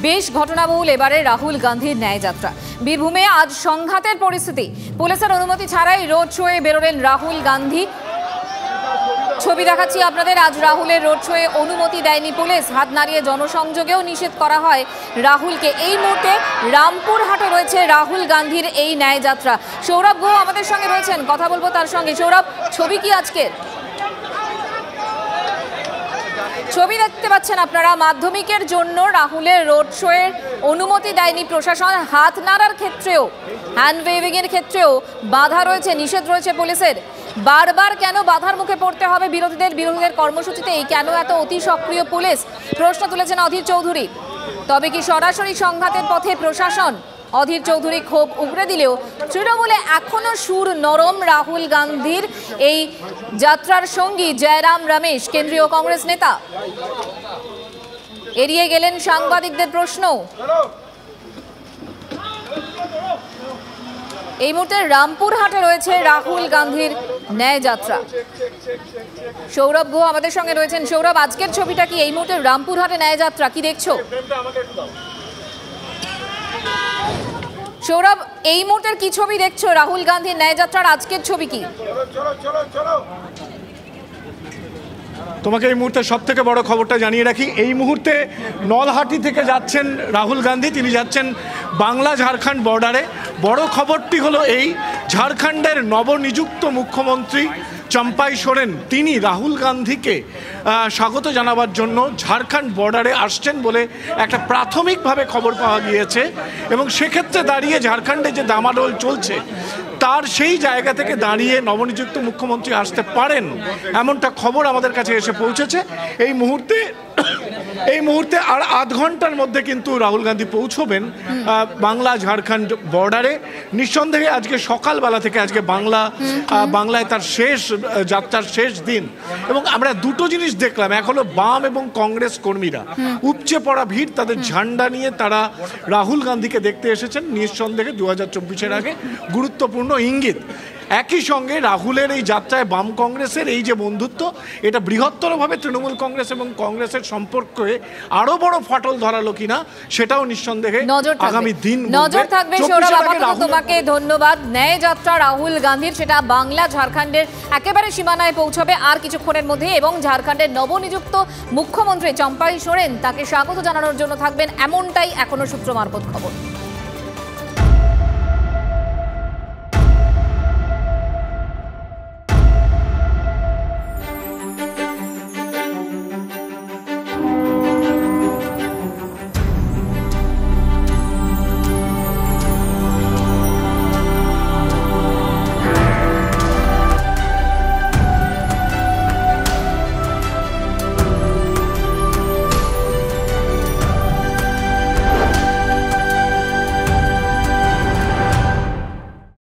বেশ ঘটনাবহুল এবারে রাহুল গান্ধীর ন্যায়যাত্রা। বীরভূমে আজ সংঘাতের পরিস্থিতি। পুলিশের অনুমতি ছাড়াই রোড শোয়ে বেরোলেন রাহুল গান্ধী। ছবি দেখাচ্ছি আপনাদের। আজ রাহুলের রোড শোয়ে অনুমতি দেয়নি পুলিশ। হাত নাড়িয়ে জনসংযোগেও নিষেধ করা হয় রাহুলকে। এই মুহূর্তে রামপুরহাটে রয়েছে রাহুল গান্ধীর এই ন্যায়যাত্রা। সৌরভ গুহ আমাদের সঙ্গে রয়েছেন, কথা বলবো তার সঙ্গে। সৌরভ, ছবি কি আজকের? ছবি দেখতে পাচ্ছেন আপনারা, মাধ্যমিকের জন্য রাহুলের রোড শোয়ের অনুমতি দেয়নি প্রশাসন। হাত নাড়ার ক্ষেত্রেও, হ্যান্ড ওয়েভিং এর ক্ষেত্রেও বাধা রয়েছে, নিষেধ রয়েছে পুলিশের। বারবার কেন বাধার মুখে পড়তে হবে বিরোধীদের কর্মসূচিতে? এই কেন এত অতি সক্রিয় পুলিশ? প্রশ্ন তুলেছেন অধীর চৌধুরী। তবে কি সরাসরি সংঘাতের পথে প্রশাসন? অধীর চৌধুরী ক্ষোভ উগরে দিলেও তৃণমূলে এখনো সুর নরম। রাহুল গান্ধীর এই যাত্রার সঙ্গী জয়রাম রমেশ, কেন্দ্রীয় কংগ্রেস নেতা, এড়িয়ে গেলেন সাংবাদিকদের প্রশ্ন। এই মুহূর্তে রামপুরহাটে রয়েছে রাহুল গান্ধীর ন্যায়যাত্রা। সৌরভ গুহ আমাদের সঙ্গে রয়েছেন। সৌরভ, আজকের ছবিটা কি? এই মুহূর্তে রামপুরহাটে ন্যায়যাত্রা, কি দেখছো? সৌরভ, এই মুহূর্তের কি ছবি দেখছো? রাহুল গান্ধীর ন্যায়যাত্রার আজকের ছবি কি? তোমাকে এই মুহূর্তে সব থেকে বড় খবরটা জানিয়ে রাখি। এই মুহূর্তে নলহাটি থেকে যাচ্ছেন রাহুল গান্ধী। তিনি যাচ্ছেন বাংলা ঝাড়খণ্ড বর্ডারে। বড় খবরটি হলো এই, ঝাড়খণ্ডের নবনিযুক্ত মুখ্যমন্ত্রী চম্পাই সোরেন তিনি রাহুল গান্ধীকে স্বাগত জানাবার জন্য ঝাড়খণ্ড বর্ডারে আসছেন বলে একটা প্রাথমিকভাবে খবর পাওয়া গিয়েছে। এবং সেক্ষেত্রে দাঁড়িয়ে ঝাড়খণ্ডে যে দামাডোল চলছে তার সেই জায়গা থেকে দাঁড়িয়ে নবনিযুক্ত মুখ্যমন্ত্রী আসতে পারেন, এমনটা খবর আমাদের কাছে এসে পৌঁছেছে। এই মুহূর্তে আর আধ ঘন্টার মধ্যে কিন্তু রাহুল গান্ধী পৌঁছবেন বাংলা ঝাড়খণ্ড বর্ডারে। নিঃসন্দেহে আজকে সকালবেলা থেকে, আজকে বাংলায় তার যাত্রার শেষ দিন। এবং আমরা দুটো জিনিস দেখলাম। এক হলো বাম এবং কংগ্রেস কর্মীরা উপচে পড়া ভিড়, তাদের ঝান্ডা নিয়ে তারা রাহুল গান্ধীকে দেখতে এসেছেন। নিঃসন্দেহে 2024-এর আগে গুরুত্বপূর্ণ ইঙ্গিত। একই সঙ্গে রাহুলের এই যাত্রায় বাম কংগ্রেসের এই যে বন্ধুত্ব, এটা বৃহত্তরভাবে তৃণমূল কংগ্রেস এবং কংগ্রেসের সম্পর্কে আরো বড় ফাটল ধরালো কিনা সেটাও নিঃসন্দেহে আগামী দিন নজর থাকবে। সৌরভ, তোমাকে ধন্যবাদ। ন্যায়যাত্রা রাহুল গান্ধীর, সেটা বাংলা ঝাড়খণ্ডের একেবারে সীমানায় পৌঁছবে আর কিছুক্ষণের মধ্যে। এবং ঝাড়খণ্ডের নবনিযুক্ত মুখ্যমন্ত্রী চম্পাই সোরেন তাকে স্বাগত জানানোর জন্য থাকবেন, এমনটাই এখনো সূত্র মারফত খবর।